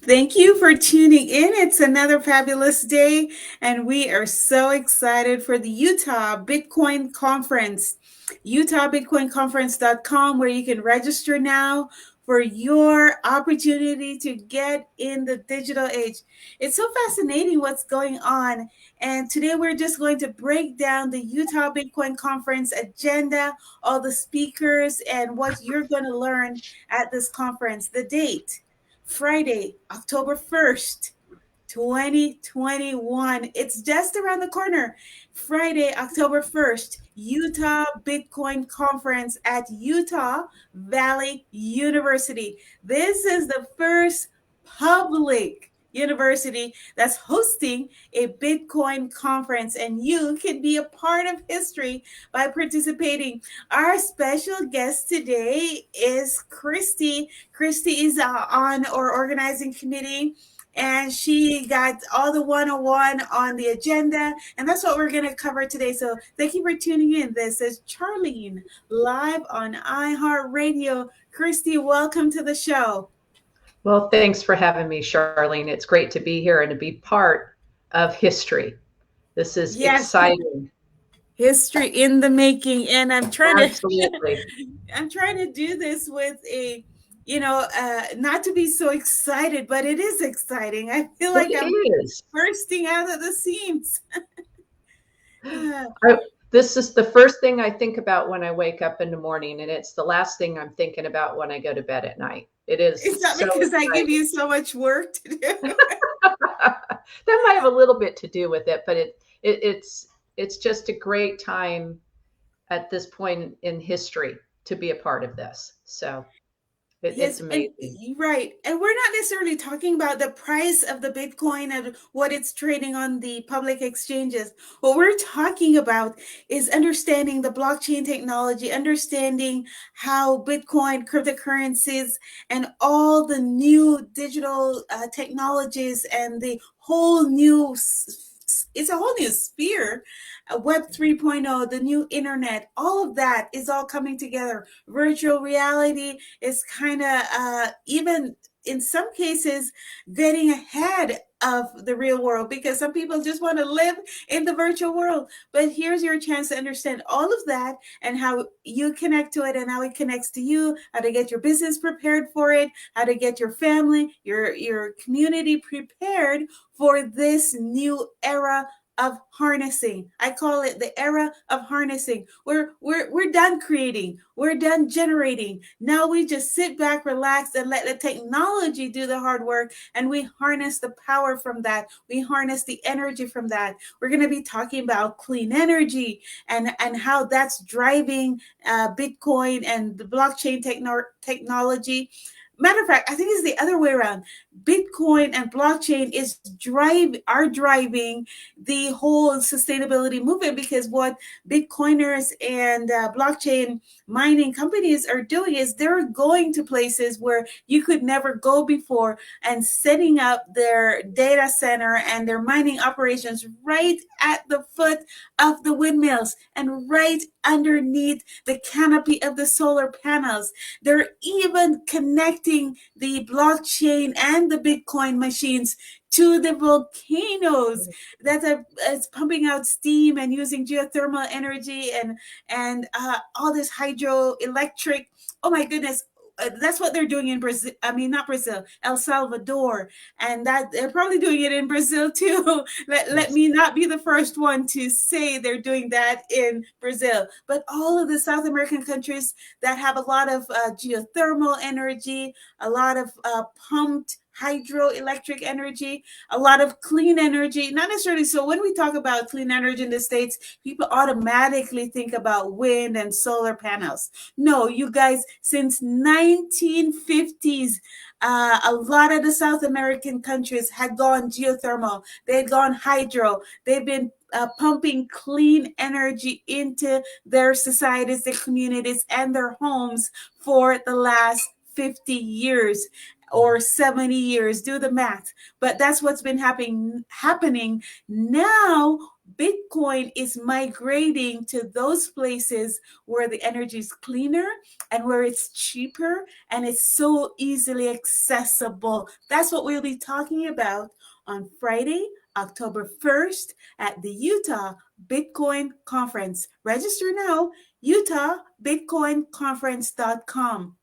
Thank you for tuning in. It's another fabulous day, and we are so excited for the Utah Bitcoin Conference. UtahBitcoinConference.com, where you can register now for your opportunity to get in the digital age. It's so fascinating what's going on. And today we're just going to break down the Utah Bitcoin Conference agenda, all the speakers, and what you're going to learn at this conference. The date, Friday, October 1st, 2021. It's just around the corner. Friday, October 1st, Utah Bitcoin Conference at Utah Valley University. This is the first public university that's hosting a Bitcoin conference, and you can be a part of history by participating. Our special guest today is Kristie. Kristie is on our organizing committee, and she got all the 101 on the agenda, and that's what we're going to cover today. So thank you for tuning in. This is Charlene, live on iHeartRadio. Kristie, welcome to the show. Well, thanks for having me, Charlene. It's great to be here and to be part of history. This is exciting. History in the making, and I'm trying Absolutely. to do this with a not to be so excited, but it is exciting. I feel like I'm bursting out of the seams. This is the first thing I think about when I wake up in the morning, and it's the last thing I'm thinking about when I go to bed at night. It is. It's not because I give you so much work to do. That might have a little bit to do with it, but it's just a great time at this point in history to be a part of this. So it's amazing. Right. And we're not necessarily talking about the price of the Bitcoin and what it's trading on the public exchanges. What we're talking about is understanding the blockchain technology, understanding how Bitcoin, cryptocurrencies, and all the new digital technologies and the whole new, it's a whole new sphere. Web 3.0, the new internet, all of that is all coming together. Virtual reality is kind of even in some cases getting ahead of the real world, because some people just want to live in the virtual world. But here's your chance to understand all of that and how you connect to it and how it connects to you, how to get your business prepared for it, how to get your family, your community prepared for this new era of harnessing. I call it the era of harnessing. We're done creating. We're done generating. Now we just sit back, relax, and let the technology do the hard work, and we harness the power from that. We harness the energy from that. We're going to be talking about clean energy and how that's driving Bitcoin and the blockchain technology. Matter of fact, I think it's the other way around. Bitcoin and blockchain are driving the whole sustainability movement, because what Bitcoiners and blockchain mining companies are doing is they're going to places where you could never go before and setting up their data center and their mining operations right at the foot of the windmills and right underneath the canopy of the solar panels. They're even connecting the blockchain and the Bitcoin machines to the volcanoes that are pumping out steam and using geothermal energy and all this hydroelectric. Oh my goodness. That's what they're doing in Brazil. I mean, not Brazil, El Salvador, and that they're probably doing it in Brazil too. Let me not be the first one to say they're doing that in Brazil, but all of the South American countries that have a lot of geothermal energy, a lot of pumped hydroelectric energy, a lot of clean energy, not necessarily. So when we talk about clean energy in the States, people automatically think about wind and solar panels. No, you guys, since 1950s, a lot of the South American countries had gone geothermal. They had gone hydro. They've been pumping clean energy into their societies, their communities, and their homes for the last 50 years or 70 years. Do the math. But that's what's been happening now. Bitcoin is migrating to those places where the energy is cleaner and where it's cheaper and it's so easily accessible. That's what we'll be talking about on Friday, October 1st at the Utah Bitcoin Conference. Register now, utahbitcoinconference.com.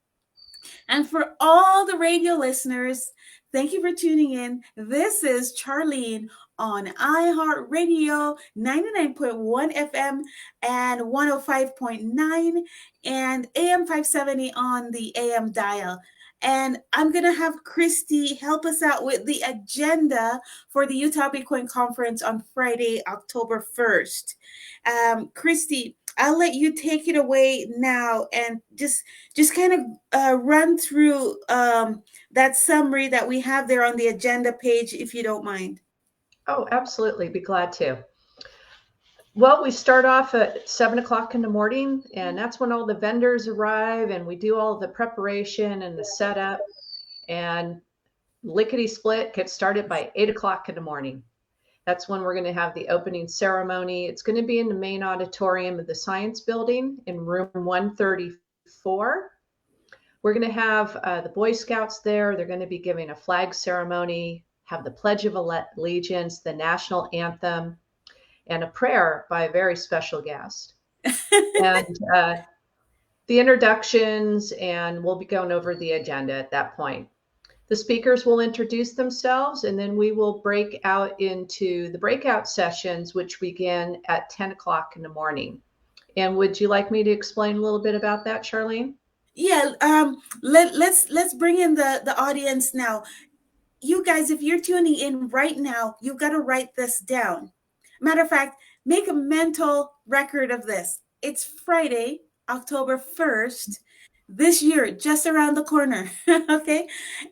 And for all the radio listeners, thank you for tuning in. This is Charlene on iHeartRadio 99.1 FM and 105.9 and AM 570 on the AM dial. And I'm going to have Kristie help us out with the agenda for the Utah Bitcoin Conference on Friday, October 1st. Kristie, I'll let you take it away now and just kind of run through that summary that we have there on the agenda page, if you don't mind. Oh, absolutely. Be glad to. Well, we start off at 7 o'clock in the morning, and that's when all the vendors arrive, and we do all the preparation and the setup, and lickety split gets started by 8 o'clock in the morning. That's when we're going to have the opening ceremony. It's going to be in the main auditorium of the Science Building in room 134. We're going to have the Boy Scouts there. They're going to be giving a flag ceremony, have the Pledge of Allegiance, the national anthem, and a prayer by a very special guest. And the introductions, and we'll be going over the agenda at that point. The speakers will introduce themselves, and then we will break out into the breakout sessions, which begin at 10 o'clock in the morning. And would you like me to explain a little bit about that, Charlene? Yeah, let's bring in the audience now. You guys, if you're tuning in right now, you've got to write this down. Matter of fact, make a mental record of this. It's Friday, October 1st, this year, just around the corner. Okay.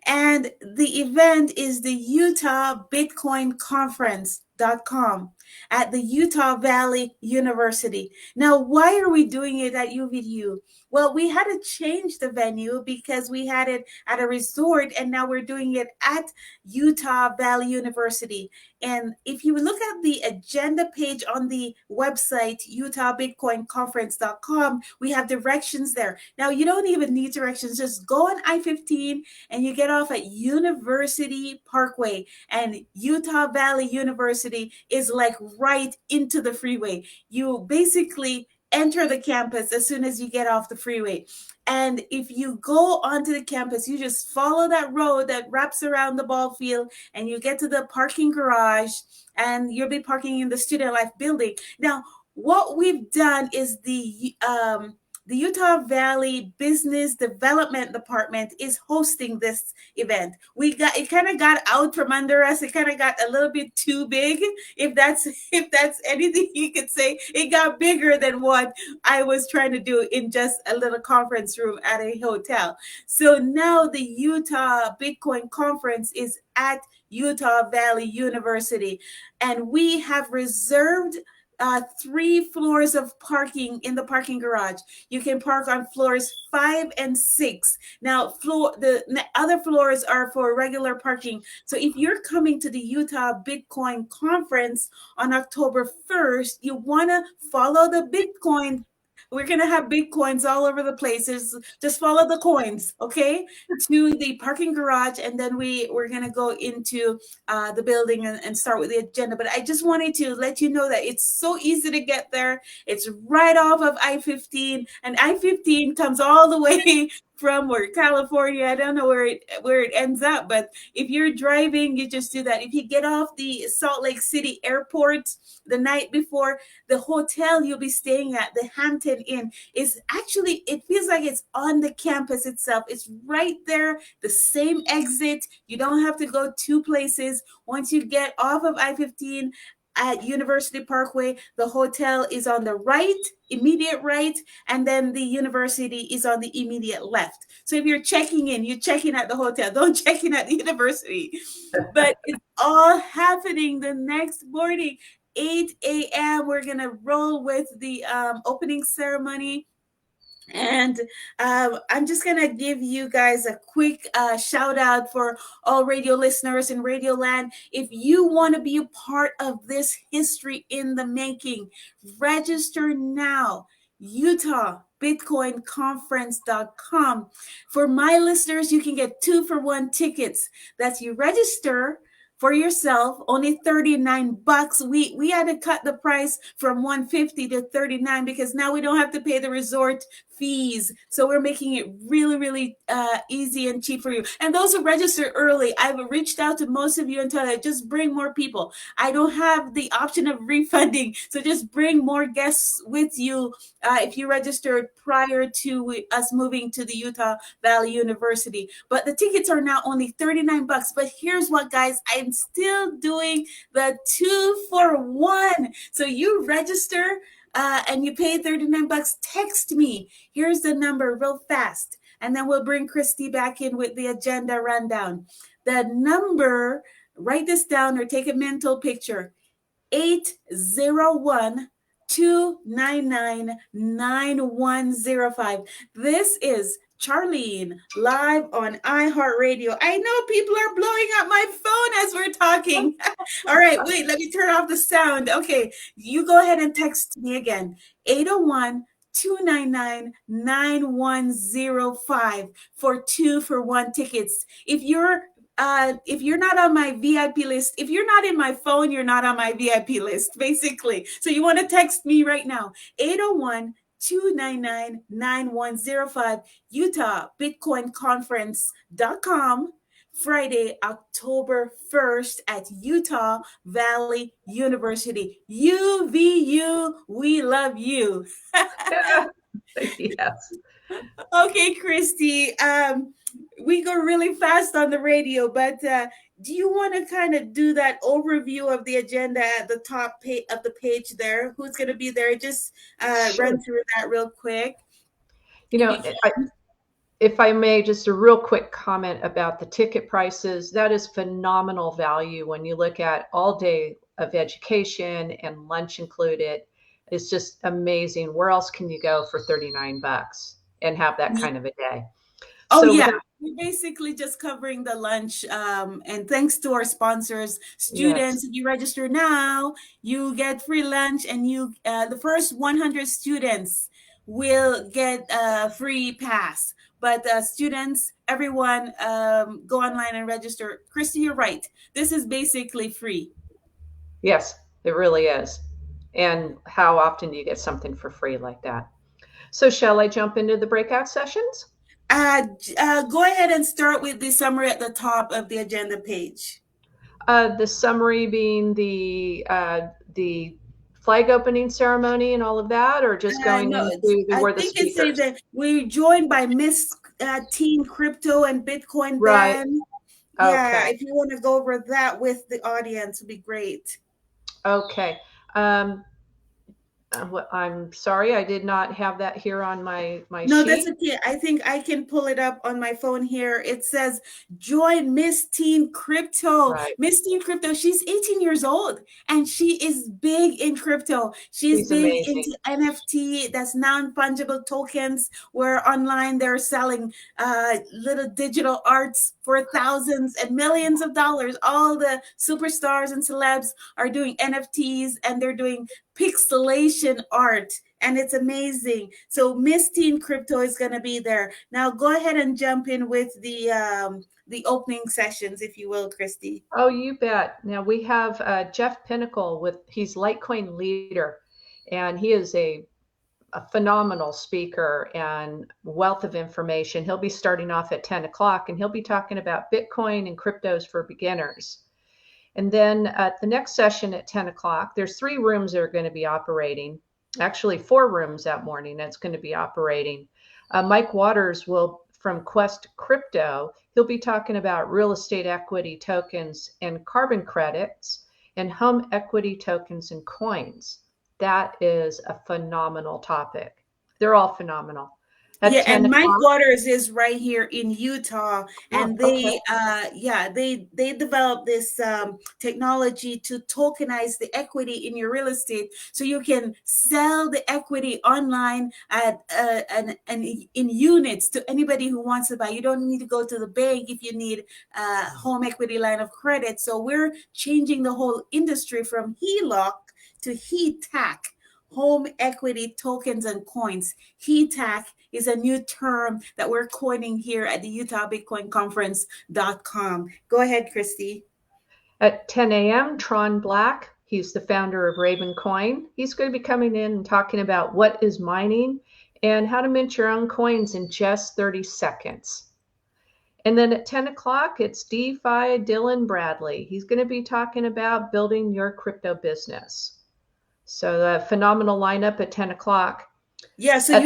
And the event is the Utah Bitcoin Conference.com at the Utah Valley University. Now, why are we doing it at UVU? Well, we had to change the venue because we had it at a resort, and now we're doing it at Utah Valley University. And if you look at the agenda page on the website, utahbitcoinconference.com, we have directions there. Now, you don't even need directions. Just go on I-15 and you get off at University Parkway. And Utah Valley University is like right into the freeway. You basically enter the campus as soon as you get off the freeway. And if you go onto the campus, you just follow that road that wraps around the ball field and you get to the parking garage, and you'll be parking in the Student Life building. Now, what we've done is the Utah Valley Business Development Department is hosting this event. It kind of got out from under us. It kind of got a little bit too big. If that's anything you could say, it got bigger than what I was trying to do in just a little conference room at a hotel. So now the Utah Bitcoin Conference is at Utah Valley University, and we have reserved 3 floors of parking in the parking garage. You can park on floors 5 and 6. Now, the other floors are for regular parking. So if you're coming to the Utah Bitcoin Conference on October 1st, you want to follow the Bitcoin. We're going to have Bitcoins all over the place. Just follow the coins, okay, to the parking garage. And then we're going to go into the building and start with the agenda. But I just wanted to let you know that it's so easy to get there. It's right off of I-15, and I-15 comes all the way from California. I don't know where it ends up, but if you're driving, you just do that. If you get off the Salt Lake City airport the night before, the hotel you'll be staying at, the Hampton Inn, is actually, it feels like it's on the campus itself. It's right there, the same exit. You don't have to go 2 places. Once you get off of I-15 at University Parkway, the hotel is on the immediate right, and then the university is on the immediate left. So if you're checking in, you're checking at the hotel, don't check in at the university. But it's all happening the next morning, 8 a.m. We're going to roll with the opening ceremony. And I'm just going to give you guys a quick shout out for all radio listeners in Radio Land. If you want to be a part of this history in the making, register now. Utah BitcoinConference.com. For my listeners, you can get 2-for-1 tickets. That's you register for yourself, only $39. We had to cut the price from 150 to 39 because now we don't have to pay the resort fees. So we're making it really, really easy and cheap for you. And those who register early, I've reached out to most of you and told them, just bring more people. I don't have the option of refunding. So just bring more guests with you if you registered prior to us moving to the Utah Valley University. But the tickets are now only $39. But here's what, guys, I'm still doing the 2-for-1. So you register and you pay $39, text me. Here's the number real fast. And then we'll bring Kristie back in with the agenda rundown. The number, write this down or take a mental picture, 801-299-9105. This is Charlene live on iHeartRadio. I know people are blowing up my phone as we're talking. All right, wait, let me turn off the sound. Okay, you go ahead and text me again. 801-299-9105 for 2-for-1 tickets. If you're not on my VIP list, if you're not in my phone, you're not on my VIP list, basically. So you want to text me right now, 801-299-9105, Utah BitcoinConference.com, Friday, October 1st at Utah Valley University. UVU, we love you. Yes. Okay, Kristie. We go really fast on the radio, but do you want to kind of do that overview of the agenda at the top of the page there? Who's going to be there? Just Sure. run through that real quick. You know, if I may, just a real quick comment about the ticket prices. That is phenomenal value when you look at all day of education and lunch included. It's just amazing. Where else can you go for $39 and have that kind of a day? Oh, So yeah. without, We're basically just covering the lunch. And thanks to our sponsors, yes, students, if you register now, you get free lunch, and the first 100 students will get a free pass. But students, everyone, go online and register. Kristie, you're right. This is basically free. yes, it really is. And how often do you get something for free like that? So shall I jump into the breakout sessions? Go ahead and start with the summary at the top of the agenda page. The summary being the flag opening ceremony and all of that, or just going No, into I where the think it says speakers? that we're joined by Miss Teen Crypto and Bitcoin Right. Ban. Yeah, Okay. if you want to go over that with the audience, would be great. Okay. Um, I'm sorry, I did not have that here on my No, that's sheet. okay. I think I can pull it up on my phone here. It says, join Miss Teen Crypto. Right. Miss Teen Crypto, she's 18 years old and she is big in crypto. She's She's big amazing. into NFT, that's non-fungible tokens, where online they're selling little digital arts for thousands and millions of dollars. All the superstars and celebs are doing NFTs and they're doing pixelation art, and it's amazing. So Miss Teen Crypto is going to be there. Now go ahead and jump in with the opening sessions, if you will, Kristie. Oh, you bet. Now we have Jeff Pinnacle he's Litecoin leader, and he is a phenomenal speaker and wealth of information. He'll be starting off at 10 o'clock and he'll be talking about Bitcoin and cryptos for beginners. And then at the next session at 10 o'clock, there's 3 rooms that are going to be operating. Actually, 4 rooms that morning that's going to be operating. Mike Waters from Quest Crypto, he'll be talking about real estate equity tokens and carbon credits and home equity tokens and coins. That is a phenomenal topic. They're all phenomenal. at Yeah, 10 and Mike o'clock. Waters is right here in Utah, Oh, and okay. they developed this technology to tokenize the equity in your real estate, so you can sell the equity online at and in units to anybody who wants to buy. You don't need to go to the bank if you need a home equity line of credit. So we're changing the whole industry from HELOC to HETAC, home equity tokens and coins. HETAC is a new term that we're coining here at the Utah Bitcoin Conference.com. Go ahead, Kristie. At 10 a.m., Tron Black, he's the founder of Raven Coin. He's going to be coming in and talking about what is mining and how to mint your own coins in just 30 seconds. And then at 10 o'clock, it's DeFi Dylan Bradley. He's going to be talking about building your crypto business. So the phenomenal lineup at 10 o'clock. Yeah, so At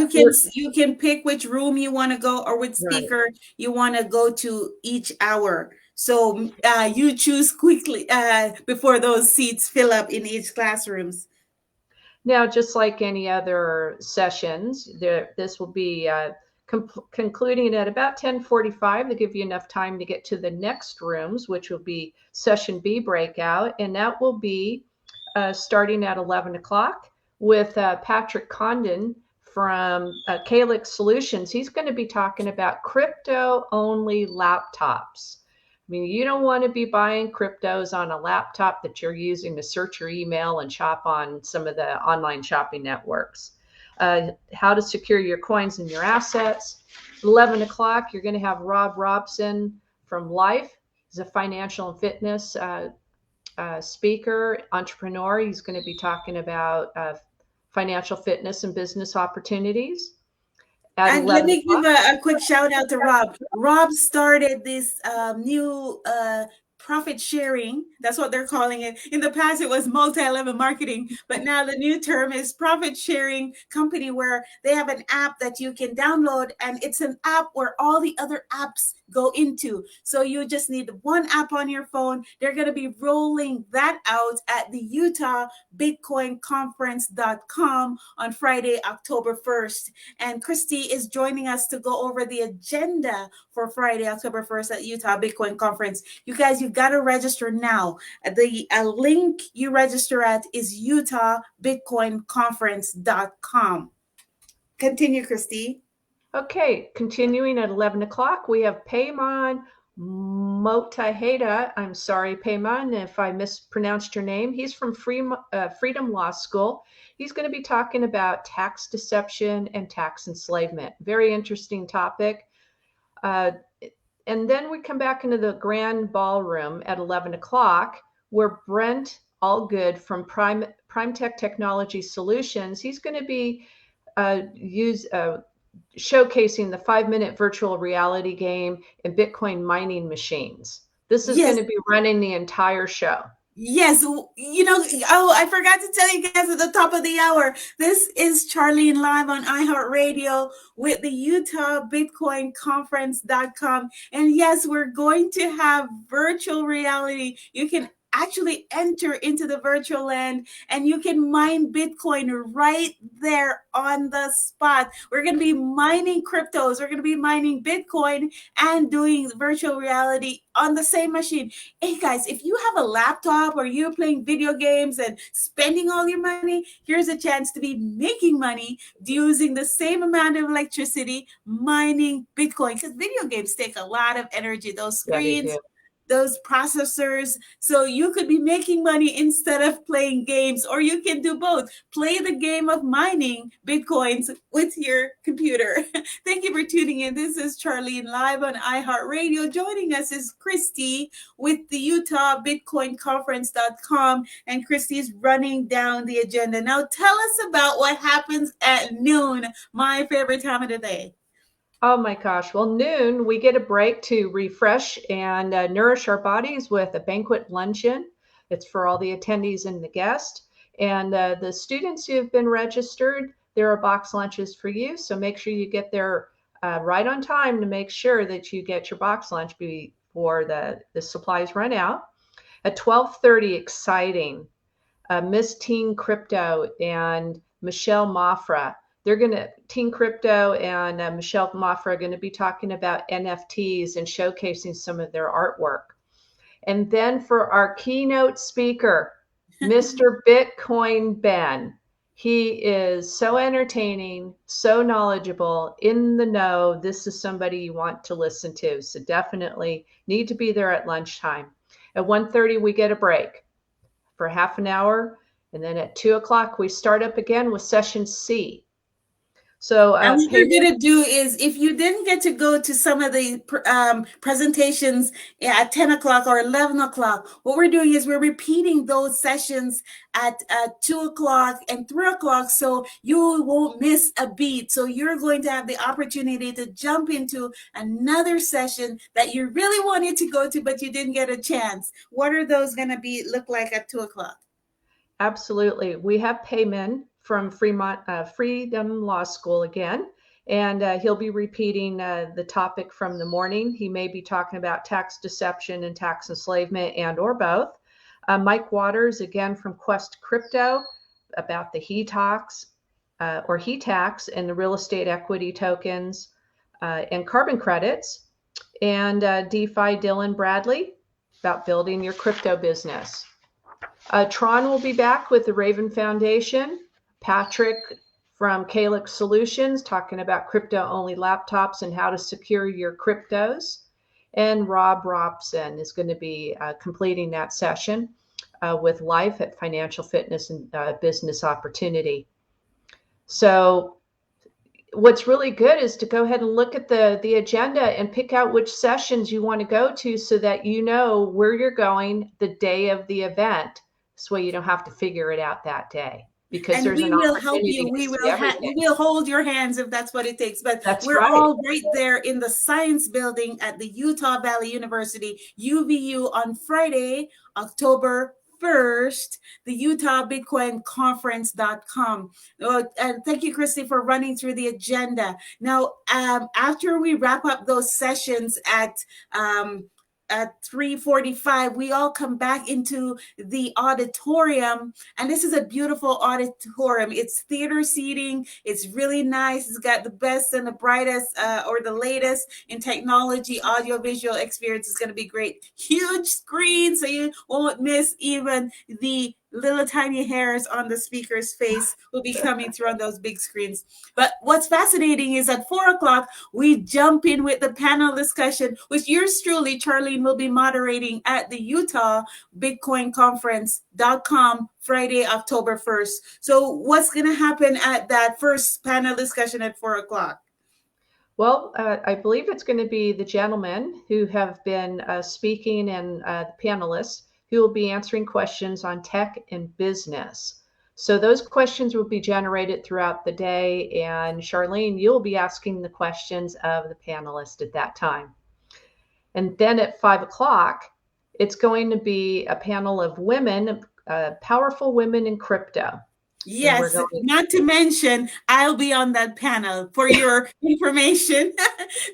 you can pick which room you want to go or which right. speaker you want to go to each hour. So you choose quickly before those seats fill up in each classrooms. Now, just like any other sessions, this will be concluding at about 10:45 to give you enough time to get to the next rooms, which will be session B breakout, and that will be starting at 11 o'clock with Patrick Condon from Calyx Solutions. He's going to be talking about crypto-only laptops. I mean, you don't want to be buying cryptos on a laptop that you're using to search your email and shop on some of the online shopping networks. How to secure your coins and your assets. 11 o'clock, you're going to have Rob Robson from Life. He's a financial and fitness speaker, entrepreneur. He's going to be talking about financial fitness and business opportunities at And let 11 me give o'clock. a quick shout out to Rob. Rob started this new profit sharing. That's what they're calling it. In the past, it was multi-level marketing, but now the new term is profit sharing company, where they have an app that you can download, and it's an app where all the other apps go into. So you just need one app on your phone. They're going to be rolling that out at the Utah BitcoinConference.com on Friday, October 1st. And Kristie is joining us to go over the agenda for Friday, October 1st at Utah Bitcoin Conference. You guys, you've got to register now. The link you register at is UtahBitcoinConference.com. Continue, Kristie. Okay, continuing at 11 o'clock, we have Payman Motaheda. I'm sorry, Payman, if I mispronounced your name. He's from Freedom Law School. He's going to be talking about tax deception and tax enslavement. Very interesting topic. And then we come back into the grand ballroom at 11 o'clock, where Brent Allgood from Prime Tech Technology Solutions, he's going to be showcasing the 5-minute virtual reality game and Bitcoin mining machines. This is going Yes, to be running the entire show. yes, I forgot to tell you guys at the top of the hour, this is Charlene live on iHeartRadio with the Utah Bitcoin Conference.com. And yes, we're going to have virtual reality. You can actually enter into the virtual land and you can mine Bitcoin right there on the spot. We're going to be mining cryptos, we're going to be mining Bitcoin and doing virtual reality on the same machine. Hey guys, if you have a laptop or you're playing video games and spending all your money, here's a chance to be making money using the same amount of electricity mining Bitcoin, because video games take a lot of energy, those Yeah, they screens, do. those processors. So you could be making money instead of playing games, or you can do both. Play the game of mining Bitcoins with your computer. Thank you for tuning in. This is Charlene live on iHeartRadio. Joining us is Kristie with the Utah Bitcoin Conference.com, and Kristie's running down the agenda. Now tell us about what happens at noon, my favorite time of the day. Oh my gosh. Well, noon, we get a break to refresh and nourish our bodies with a banquet luncheon. It's for all the attendees and the guests. And the students who have been registered, there are box lunches for you. So make sure you get there right on time to make sure that you get your box lunch before the supplies run out. At 12:30, exciting. Miss Teen Crypto and Michelle Mafra. Team Crypto and Michelle Moffra are going to be talking about NFTs and showcasing some of their artwork. And then for our keynote speaker, Mr. Bitcoin Ben. He is so entertaining, so knowledgeable, in the know. This is somebody you want to listen to. So definitely need to be there at lunchtime. At 1:30, we get a break for half an hour. And then at 2 o'clock, we start up again with session C. So And what we're going to do is, if you didn't get to go to some of the presentations at 10 o'clock or 11 o'clock, what we're doing is we're repeating those sessions at 2 o'clock and 3 o'clock, so you won't miss a beat. So you're going to have the opportunity to jump into another session that you really wanted to go to, but you didn't get a chance. What are those going to look like at 2 o'clock? Absolutely. We have Payman from Freedom Law School again, and he'll be repeating the topic from the morning. He may be talking about tax deception and tax enslavement, and or both. Mike Waters, again from Quest Crypto, about the HETAX and the real estate equity tokens and carbon credits. And DeFi Dylan Bradley, about building your crypto business. Tron will be back with the Raven Foundation. Patrick from Calyx Solutions talking about crypto-only laptops and how to secure your cryptos. And Rob Robson is going to be completing that session with Life at Financial Fitness and Business Opportunity. So what's really good is to go ahead and look at the agenda and pick out which sessions you want to go to so that you know where you're going the day of the event. This way you don't have to figure it out that day, because and there's we an will help opportunity you. to We see everything. we will hold your hands if that's what it takes. But That's we're right. all right there in the Science Building at the Utah Valley University, UVU, on Friday, October 1st, the Utah BitcoinConference.com. And thank you, Kristie, for running through the agenda. Now, after we wrap up those sessions at 3:45, we all come back into the auditorium, and this is a beautiful auditorium. It's theater seating. It's really nice. It's got the best and the brightest or the latest in technology. Audio-visual experience is going to be great. Huge screen, so you won't miss even the little tiny hairs on the speaker's face will be coming through on those big screens. But what's fascinating is at 4 o'clock, we jump in with the panel discussion, which yours truly, Charlene, will be moderating at the Utah BitcoinConference.com Friday, October 1st. So what's going to happen at that first panel discussion at 4 o'clock? Well, I believe it's going to be the gentlemen who have been speaking and the panelists who will be answering questions on tech and business. So those questions will be generated throughout the day, and Charlene, you'll be asking the questions of the panelists at that time. And then at 5 o'clock, it's going to be a panel of women, powerful women in crypto. Yes, not to mention, I'll be on that panel for your information.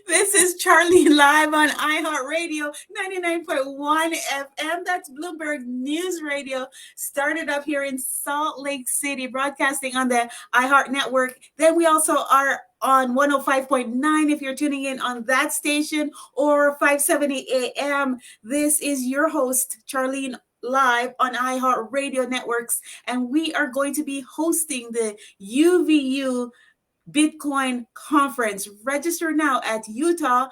This is Charlene live on iHeartRadio 99.1 FM. That's Bloomberg News Radio. Started up here in Salt Lake City, broadcasting on the iHeart Network. Then we also are on 105.9 if you're tuning in on that station, or 570 AM. This is your host, Charlene, live on iHeart Radio Networks, and we are going to be hosting the UVU Bitcoin Conference. Register now at Utah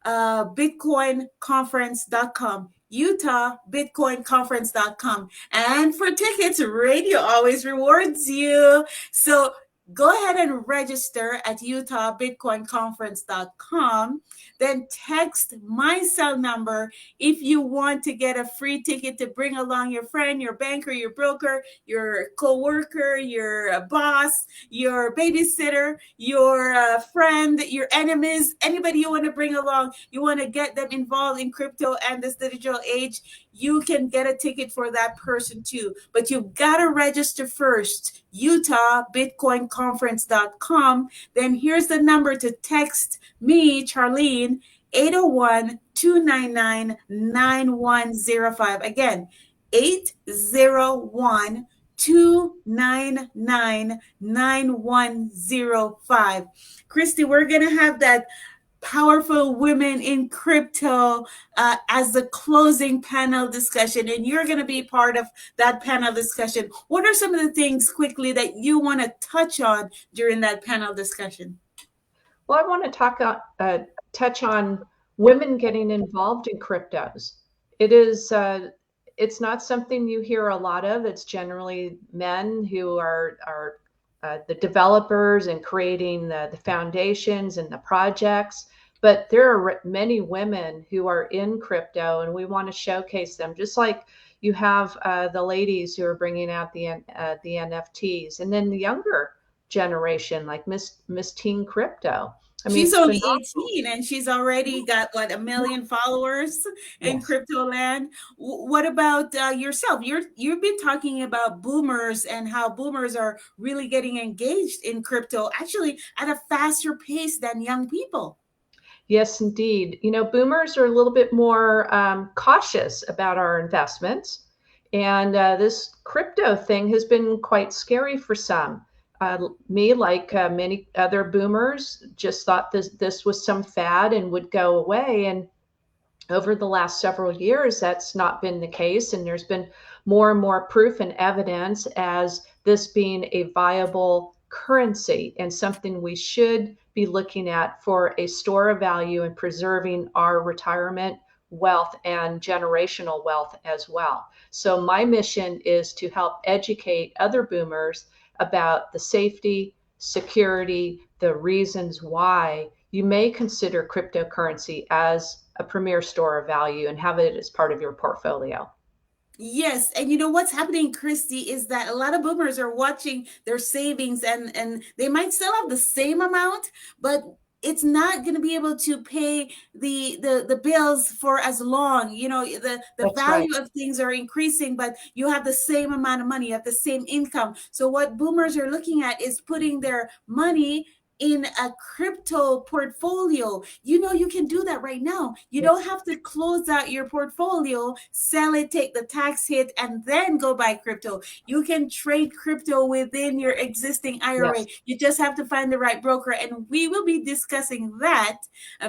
BitcoinConference.com. Utah BitcoinConference.com. And for tickets, radio always rewards you. So go ahead and register at Utah BitcoinConference.com. Then text my cell number if you want to get a free ticket to bring along your friend, your banker, your broker, your coworker, your boss, your babysitter, your friend, your enemies, anybody you want to bring along. You want to get them involved in crypto and this digital age, you can get a ticket for that person too. But you've got to register first. Utah BitcoinConference.com. Then here's the number to text me, Charlene, 801-299-9105. Again, 801 299-9105. Kristie, we're going to have that powerful women in crypto as the closing panel discussion, and you're going to be part of that panel discussion. What are some of the things quickly that you want to touch on during that panel discussion? Well, I want to touch on women getting involved in cryptos. It is it's not something you hear a lot of. It's generally men who are the developers and creating the foundations and the projects. But there are many women who are in crypto, and we want to showcase them. Just like you have the ladies who are bringing out the NFTs, and then the younger generation like Miss Teen Crypto. I mean, She's it's only phenomenal. 18 and she's already got what, 1 million followers in Yes. crypto land. What about yourself? You've been talking about boomers and how boomers are really getting engaged in crypto, actually at a faster pace than young people. Yes, indeed. You know, boomers are a little bit more cautious about our investments. And this crypto thing has been quite scary for some. Me, like many other boomers, just thought this was some fad and would go away. And over the last several years, that's not been the case. And there's been more and more proof and evidence as this being a viable currency and something we should be looking at for a store of value and preserving our retirement wealth and generational wealth as well. So, my mission is to help educate other boomers about the safety, security, the reasons why you may consider cryptocurrency as a premier store of value and have it as part of your portfolio. Yes, and you know what's happening, Kristie, is that a lot of boomers are watching their savings, and they might still have the same amount, but it's not going to be able to pay the bills for as long. You know, the That's right. value of things are increasing, but you have the same amount of money, you have the same income. So what boomers are looking at is putting their money in a crypto portfolio. You know, you can do that right now. You don't Yes. have to close out your portfolio, sell it, take the tax hit, and then go buy crypto. You can trade crypto within your existing IRA. Yes. You just have to find the right broker. And we will be discussing that.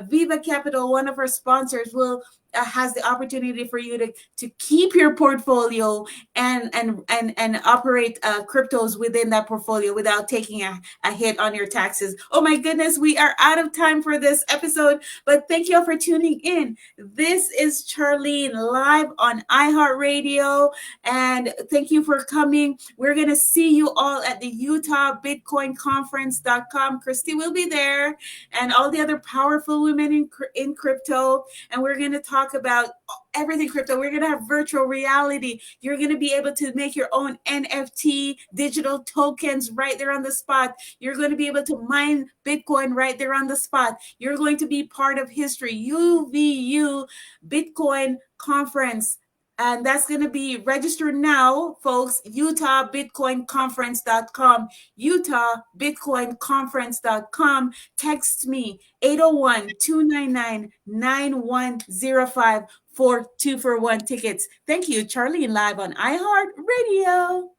Viva Capital, one of our sponsors, will has the opportunity for you to keep your portfolio and operate cryptos within that portfolio without taking a hit on your taxes. Oh my goodness, we are out of time for this episode, but thank you all for tuning in. This is Charlene live on iHeartRadio, and thank you for coming. We're going to see you all at the Utah BitcoinConference.com. Kristie will be there, and all the other powerful women in crypto, and we're going to talk about everything crypto. We're going to have virtual reality. You're going to be able to make your own NFT digital tokens right there on the spot. You're going to be able to mine Bitcoin right there on the spot. You're going to be part of history. UVU Bitcoin Conference. And that's going to be registered now, folks. UtahBitcoinConference.com. UtahBitcoinConference.com. Text me 801-299-9105 for 2-for-1 tickets. Thank you, Charlene, live on iHeartRadio.